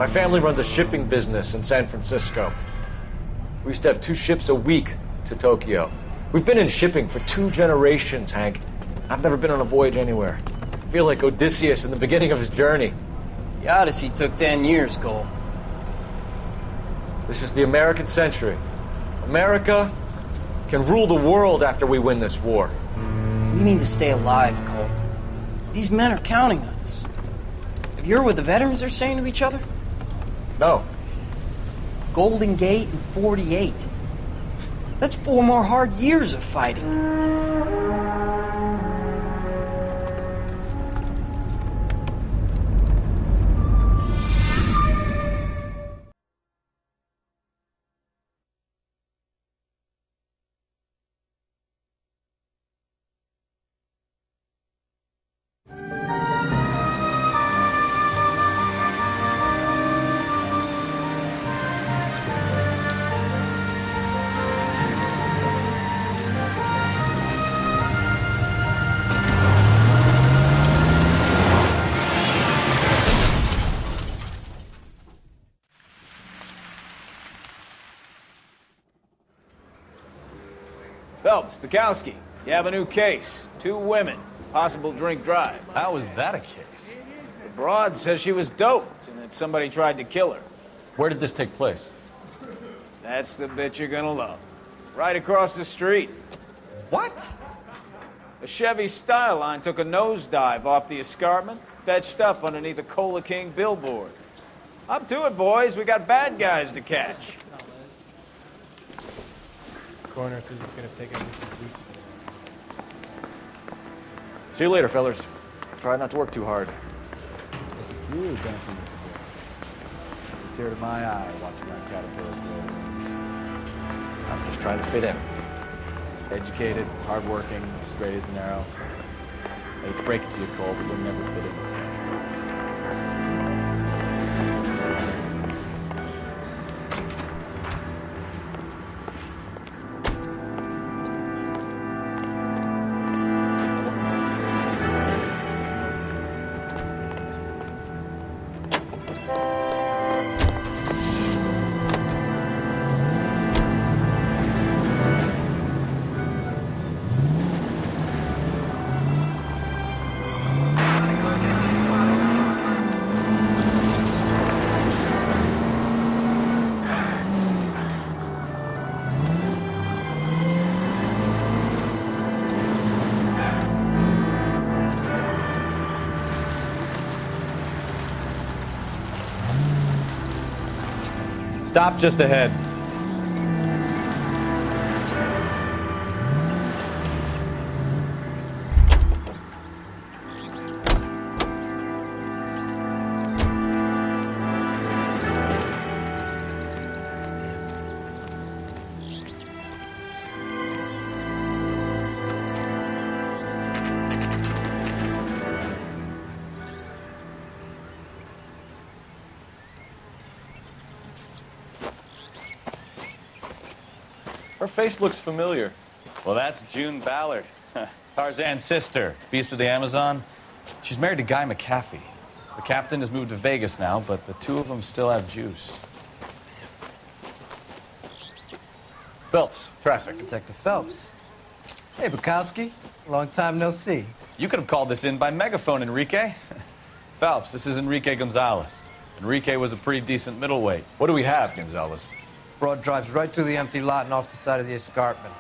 My family runs a shipping business in San Francisco. We used to have 2 ships a week to Tokyo. We've been in shipping for 2 generations, Hank. I've never been on a voyage anywhere. I feel like Odysseus in the beginning of his journey. The Odyssey took 10 years, Cole. This is the American century. America can rule the world after we win this war. We need to stay alive, Cole. These men are counting on us. Have you heard what the veterans are saying to each other? No. Golden Gate and 48. That's 4 more hard years of fighting. Phelps, Bukowski, you have a new case. 2 women, possible drink drive. How is that a case? The broad says she was doped and that somebody tried to kill her. Where did this take place? That's the bit you're gonna love. Right across the street. What? A Chevy Styline took a nosedive off the escarpment, fetched up underneath a Cola King billboard. Up to it, boys. We got bad guys to catch. Coroner says it's gonna take at least a week. See you later, fellas. Try not to work too hard. You don't think it's a tear to my eye watching that caterpillar grow. I'm just trying to fit in. Educated, hardworking, straight as an arrow. I hate to break it to you, Cole, but you'll never fit in this century. Stop just ahead. Her face looks familiar. Well, that's June Ballard, Tarzan's sister, Beast of the Amazon. She's married to Guy McAfee. The captain has moved to Vegas now, but the 2 of them still have juice. Phelps, traffic. Detective Phelps. Hey, Bukowski. Long time no see. You could have called this in by megaphone, Enrique. Phelps, this is Enrique Gonzalez. Enrique was a pretty decent middleweight. What do we have, Gonzalez? Broad drives right through the empty lot and off the side of the escarpment.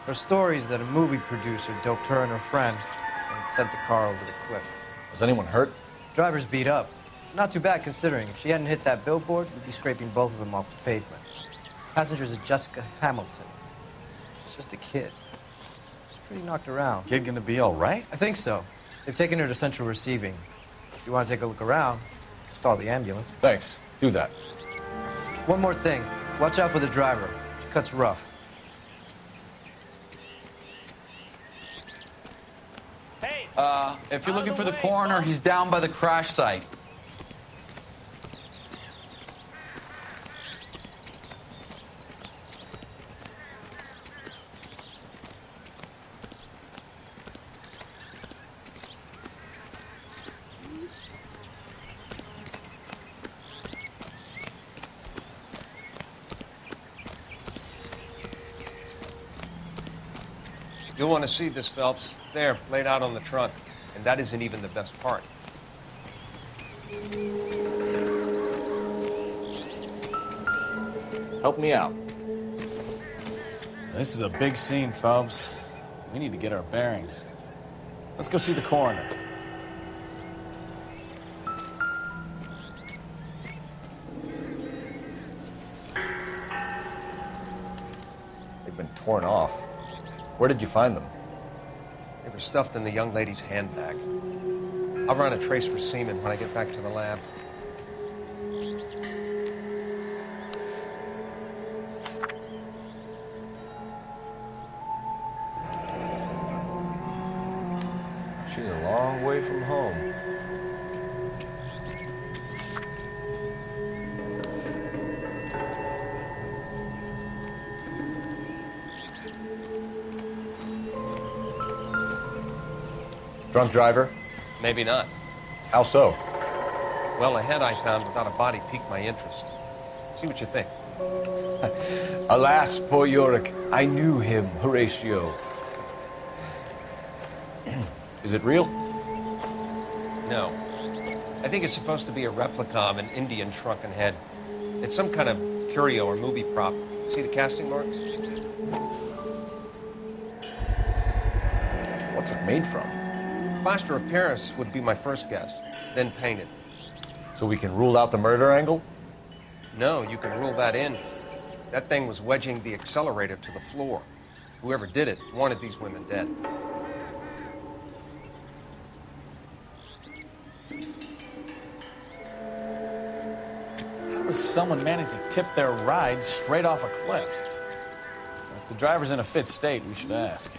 Her story is that a movie producer doped her and her friend and sent the car over the cliff. Was anyone hurt? Driver's beat up. Not too bad considering. If she hadn't hit that billboard, we'd be scraping both of them off the pavement. Passenger's a Jessica Hamilton. She's just a kid. She's pretty knocked around. Kid gonna be all right? I think so. They've taken her to central receiving. If you want to take a look around, stall the ambulance. Thanks. Do that. One more thing. Watch out for the driver. She cuts rough. If you're looking for the coroner, he's down by the crash site. You'll want to see this, Phelps. There, laid out on the trunk. And that isn't even the best part. Help me out. This is a big scene, Phelps. We need to get our bearings. Let's go see the coroner. They've been torn off. Where did you find them? They were stuffed in the young lady's handbag. I'll run a trace for semen when I get back to the lab. She's a long way from home. Drunk driver? Maybe not. How so? Well, a head I found without a body piqued my interest. See what you think. Alas, poor Yorick. I knew him, Horatio. Is it real? No. I think it's supposed to be a replica of an Indian shrunken head. It's some kind of curio or movie prop. See the casting marks? What's it made from? Plaster of Paris would be my first guess, then painted. So we can rule out the murder angle? No, you can rule that in. That thing was wedging the accelerator to the floor. Whoever did it wanted these women dead. How does someone manage to tip their ride straight off a cliff? If the driver's in a fit state, we should ask.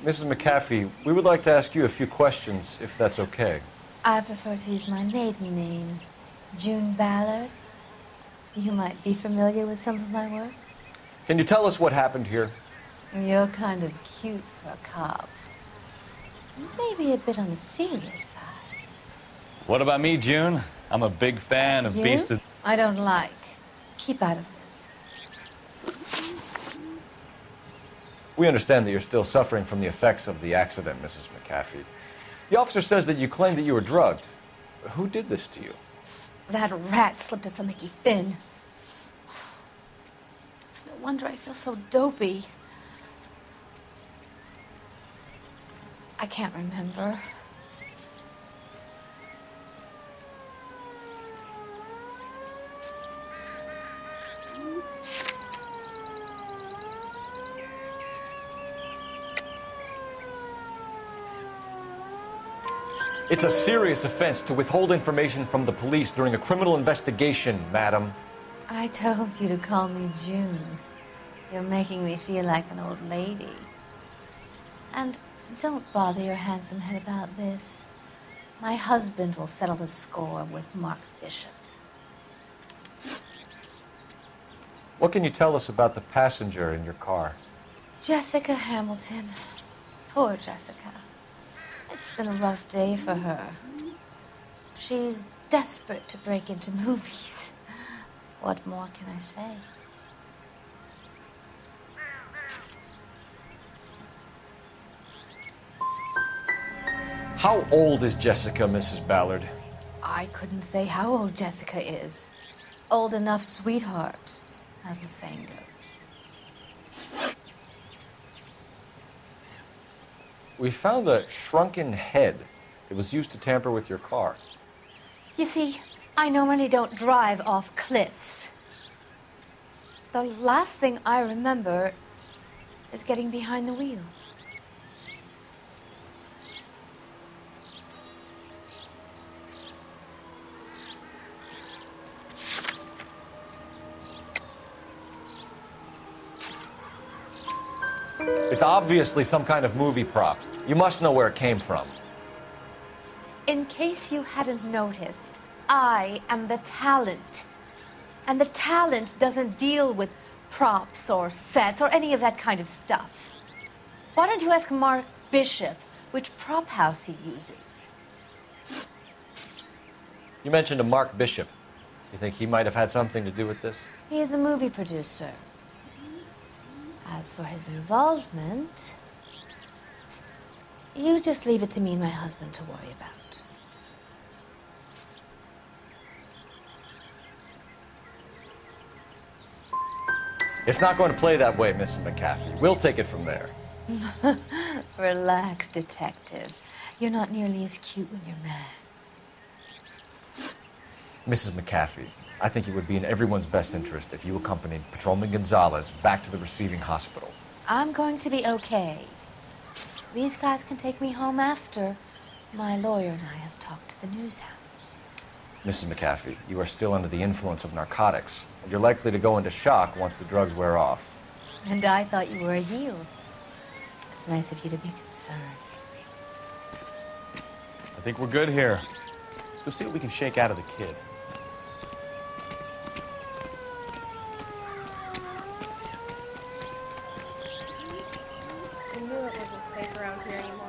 Mrs. McAfee, we would like to ask you a few questions, if that's okay. I prefer to use my maiden name, June Ballard. You might be familiar with some of my work. Can you tell us what happened here? You're kind of cute for a cop. Maybe a bit on the serious side. What about me, June? I'm a big fan of You? Beast of... I don't like. Keep out of this. We understand that you're still suffering from the effects of the accident, Mrs. McAfee. The officer says that you claimed that you were drugged. Who did this to you? That rat slipped us a Mickey Finn. It's no wonder I feel so dopey. I can't remember. It's a serious offense to withhold information from the police during a criminal investigation, madam. I told you to call me June. You're making me feel like an old lady. And don't bother your handsome head about this. My husband will settle the score with Mark Bishop. What can you tell us about the passenger in your car? Jessica Hamilton. Poor Jessica. It's been a rough day for her. She's desperate to break into movies. What more can I say? How old is Jessica, Mrs. Ballard? I couldn't say how old Jessica is. Old enough, sweetheart, as the saying goes. We found a shrunken head. It was used to tamper with your car. You see, I normally don't drive off cliffs. The last thing I remember is getting behind the wheel. It's It's obviously some kind of movie prop. You must know where it came from. In case you hadn't noticed, I am the talent. And the talent doesn't deal with props or sets or any of that kind of stuff. Why don't you ask Mark Bishop which prop house he uses? You mentioned a Mark Bishop. You think he might have had something to do with this? He is a movie producer. As for his involvement, you just leave it to me and my husband to worry about. It's not going to play that way, Mrs. McAfee. We'll take it from there. Relax, detective. You're not nearly as cute when you're mad. Mrs. McAfee, I think it would be in everyone's best interest if you accompanied Patrolman Gonzalez back to the receiving hospital. I'm going to be okay. These guys can take me home after. My lawyer and I have talked to the news hounds. Mrs. McAfee, you are still under the influence of narcotics, and you're likely to go into shock once the drugs wear off. And I thought you were a heel. It's nice of you to be concerned. I think we're good here. Let's go see what we can shake out of the kid. I knew it wasn't safe around here anymore.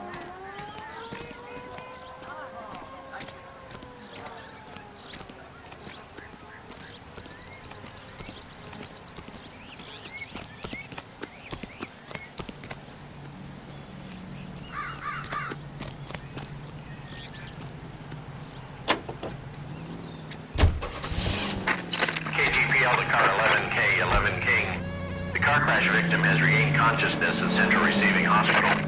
KGPL to car 11K, 11 King. The car crash victim has regained consciousness at Central Receiving Hospital.